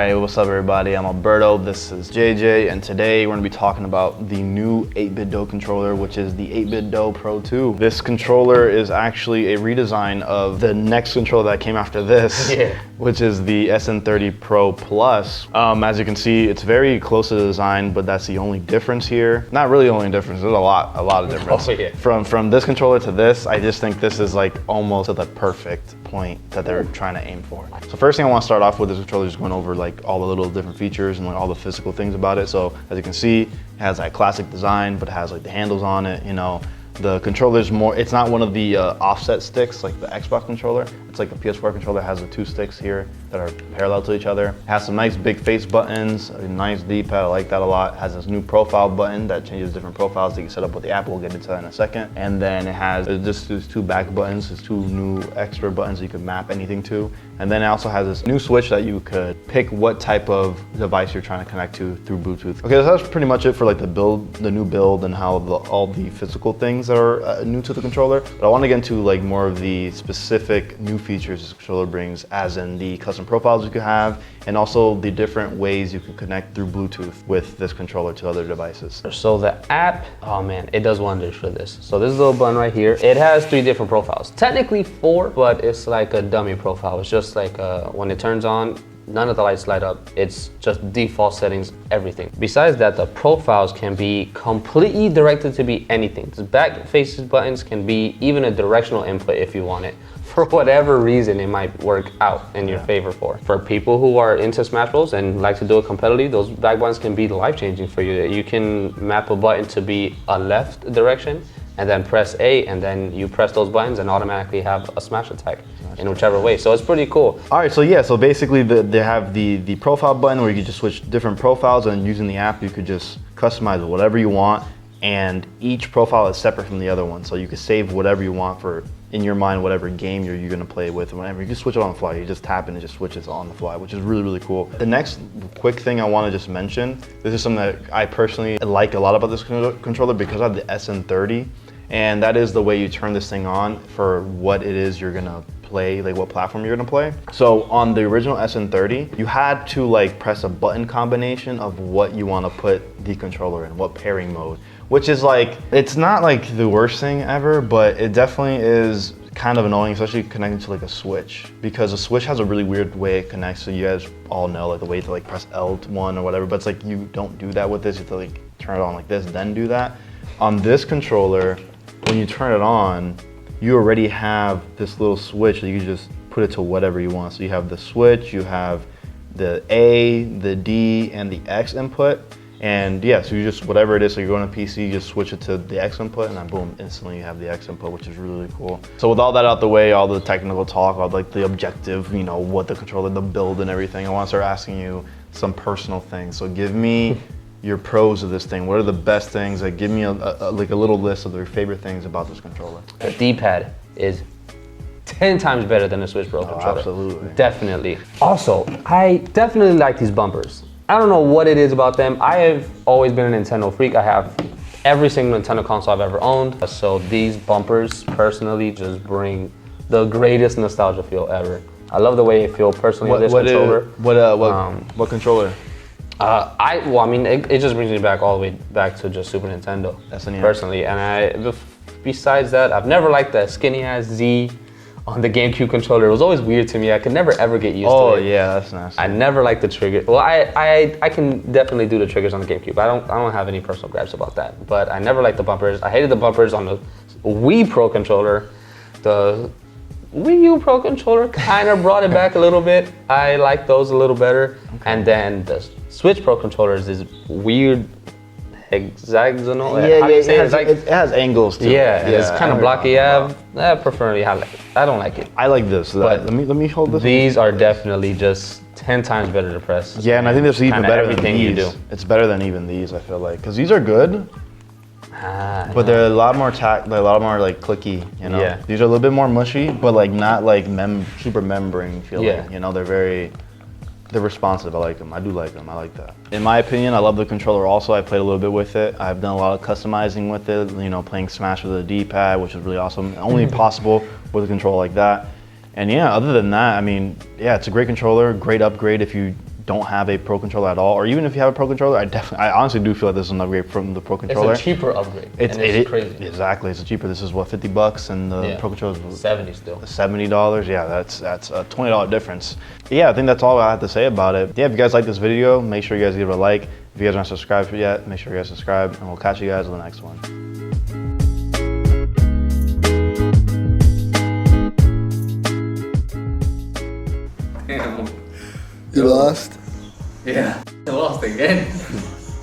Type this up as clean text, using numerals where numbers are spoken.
Alright, what's up everybody? I'm Alberto, this is JJ, and today we're going to be talking about the new 8bitdo controller, which is the 8bitdo Pro 2. This controller is actually a redesign of the next controller that came after this, which is the SN30 Pro Plus. As you can see, it's very close to the design, but that's the only difference here. Not really the only difference, there's a lot of difference. From this controller to this, I just think this is like almost to the perfect point that they're trying to aim for. So first thing I want to start off with this controller is going over like all the little different features and like all the physical things about it. So as you can see, it has that classic design, but it has like the handles on it, you know. The controller is more, it's not one of the offset sticks like the Xbox controller. It's like the PS4 controller has the two sticks here that are parallel to each other. It has some nice big face buttons, a nice D-pad, I like that a lot. It has this new profile button that changes different profiles that you can set up with the app. We'll get into that in a second. And then it has just these two back buttons, there's two new extra buttons you can map anything to. And then it also has this new switch that you could pick what type of device you're trying to connect to through Bluetooth. Okay, so that's pretty much it for like the build, the new build, and how all the physical things that are new to the controller. But I want to get into like more of the specific new features this controller brings, as in the custom profiles you could have, and also the different ways you can connect through Bluetooth with this controller to other devices. So the app, oh man, it does wonders for this. So this little button right here, it has 3 different profiles. Technically 4, but it's like a dummy profile. It's just like when it turns on, none of the lights light up. It's just default settings, everything. Besides that, the profiles can be completely directed to be anything. The back faces buttons can be even a directional input if you want it. For whatever reason, it might work out in your favor for. For people who are into Smash Bros and like to do it competitively, those back buttons can be life-changing for you. You can map a button to be a left direction and then press A, and then you press those buttons and automatically have a smash attack in whichever way. So it's pretty cool. All right, so yeah, so basically they have the profile button where you can just switch different profiles, and using the app, you could just customize whatever you want, and each profile is separate from the other one. So you can save whatever you want for, in your mind, whatever game you're gonna play with, whatever. You can switch it on the fly. You just tap and it just switches on the fly, which is really, really cool. The next quick thing I wanna just mention, this is something that I personally like a lot about this controller because I have the SN30, and that is the way you turn this thing on for what it is you're gonna play, like what platform you're gonna play. So on the original SN30, you had to like press a button combination of what you wanna put the controller in, what pairing mode, which is like, it's not like the worst thing ever, but it definitely is kind of annoying, especially connecting to like a Switch, because a Switch has a really weird way it connects. So you guys all know like the way to like press L1 or whatever, but it's like you don't do that with this. You have to like turn it on like this, then do that. On this controller, when you turn it on, you already have this little switch that you can just put it to whatever you want. So you have the switch, you have the A, the D, and the X input. And yeah, so you just, whatever it is, so you're going to PC, you just switch it to the X input, and then boom, instantly you have the X input, which is really, really cool. So with all that out the way, all the technical talk, all like the objective, you know, what the controller, the build and everything, I want to start asking you some personal things. So give me your pros of this thing. What are the best things? Like give me like a little list of your favorite things about this controller. The D-pad is 10 times better than the Switch Pro controller. Absolutely. Definitely. Also, I definitely like these bumpers. I don't know what it is about them. I have always been a Nintendo freak. I have every single Nintendo console I've ever owned. So these bumpers personally just bring the greatest nostalgia feel ever. I love the way it feels personally with this controller. What controller? I mean, it just brings me back all the way back to just Super Nintendo, personally. And besides that, I've never liked that skinny ass Z on the GameCube controller. It was always weird to me. I could never ever get used to it. Oh yeah, that's nice. I never liked the trigger. Well, I can definitely do the triggers on the GameCube. I don't have any personal gripes about that. But I never liked the bumpers. I hated the bumpers on the Wii Pro controller. The Wii U Pro controller kind of brought it back a little bit. I like those a little better. Okay. And then the Switch Pro controllers is weird hexagonal. It has angles too. Yeah, it's kind of blocky. I preferably I don't like it. I like this. But let me hold this. These are definitely just 10 times better to press. Yeah, and I think this is even better than these. You do. It's better than even these, I feel like, because these are good. But they're a lot more like clicky, you know. Yeah. These are a little bit more mushy, but like not like super membrane feeling. Yeah. You know, they're responsive. I like them. I do like them. I like that. In my opinion, I love the controller also. I played a little bit with it. I've done a lot of customizing with it, you know, playing Smash with a D-pad, which is really awesome. Only possible with a controller like that. And yeah, other than that, I mean, yeah, it's a great controller, great upgrade if you don't have a Pro controller at all, or even if you have a Pro controller, I honestly do feel like this is an upgrade from the Pro controller. It's a cheaper upgrade. It's crazy. Exactly, it's cheaper. This is what, $50, and the Pro controller is 70 still. $70. Yeah, that's a $20 difference. Yeah, I think that's all I have to say about it. Yeah, if you guys like this video, make sure you guys give it a like. If you guys aren't subscribed yet, make sure you guys subscribe, and we'll catch you guys on the next one. Damn. You lost? Yeah, I lost again.